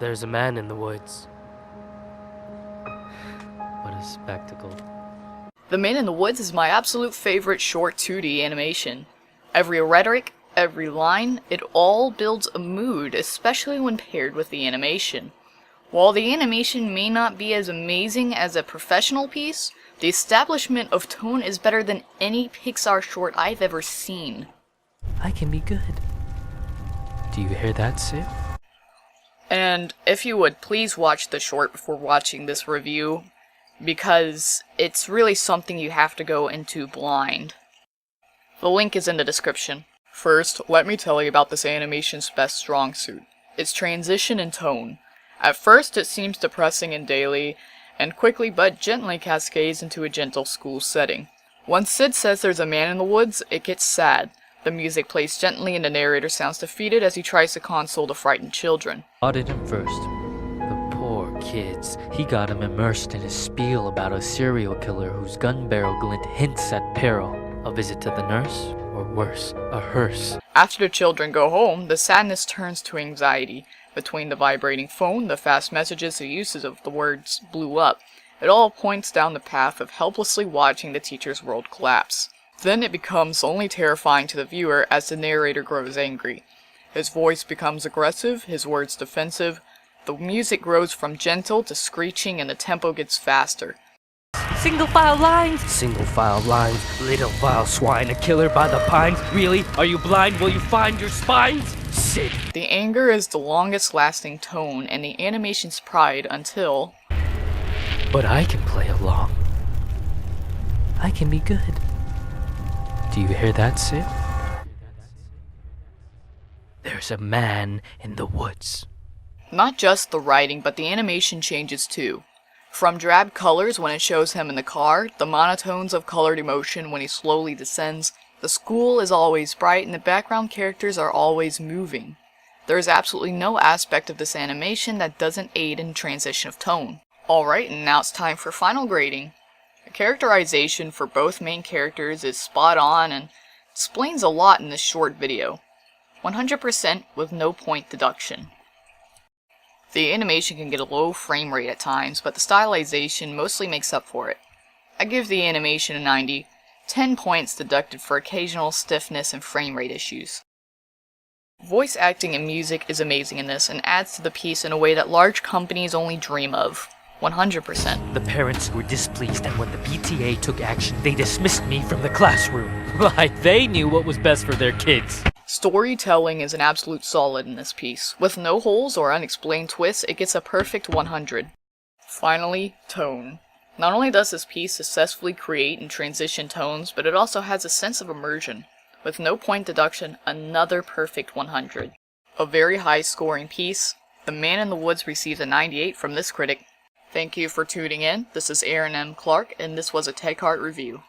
There's a man in the woods. What a spectacle. The Man in the Woods is my absolute favorite short 2D animation. Every rhetoric, every line, it all builds a mood, especially when paired with the animation. While the animation may not be as amazing as a professional piece, the establishment of tone is better than any Pixar short I've ever seen. I can be good. Do you hear that, Sid? And if you would, please watch the short before watching this review, because it's really something you have to go into blind. The link is in the description. First, let me tell you about this animation's best strong suit, its transition and tone. At first it seems depressing and daily, and quickly but gently cascades into a gentle school setting. Once Sid says there's a man in the woods, it gets sad. The music plays gently and the narrator sounds defeated as he tries to console the frightened children. Audit him first. The poor kids. He got him immersed in his spiel about a serial killer whose gun barrel glint hints at peril. A visit to the nurse, or worse, a hearse. After the children go home, the sadness turns to anxiety. Between the vibrating phone, the fast messages, the uses of the words blew up, it all points down the path of helplessly watching the teacher's world collapse. Then it becomes only terrifying to the viewer as the narrator grows angry. His voice becomes aggressive, his words defensive, the music grows from gentle to screeching and the tempo gets faster. Single file lines! Single file lines, little vile swine, a killer by the pines. Really? Are you blind? Will you find your spines? Sid. The anger is the longest lasting tone and the animation's pride until... But I can play along. I can be good. Do you hear that, Sid? There's a man in the woods. Not just the writing, but the animation changes too. From drab colors when it shows him in the car, the monotones of colored emotion when he slowly descends, the school is always bright and the background characters are always moving. There is absolutely no aspect of this animation that doesn't aid in transition of tone. Alright, and now it's time for final grading. The characterization for both main characters is spot on and explains a lot in this short video. 100% with no point deduction. The animation can get a low frame rate at times, but the stylization mostly makes up for it. I give the animation a 90, 10 points deducted for occasional stiffness and frame rate issues. Voice acting and music is amazing in this and adds to the piece in a way that large companies only dream of. 100%. The parents were displeased, and when the PTA took action, they dismissed me from the classroom. Like they knew what was best for their kids. Storytelling is an absolute solid in this piece. With no holes or unexplained twists, it gets a perfect 100. Finally, tone. Not only does this piece successfully create and transition tones, but it also has a sense of immersion. With no point deduction, another perfect 100. A very high scoring piece. The Man in the Woods receives a 98 from this critic. Thank you for tuning in. This is Aaron M. Clark, and this was a TechHeart review.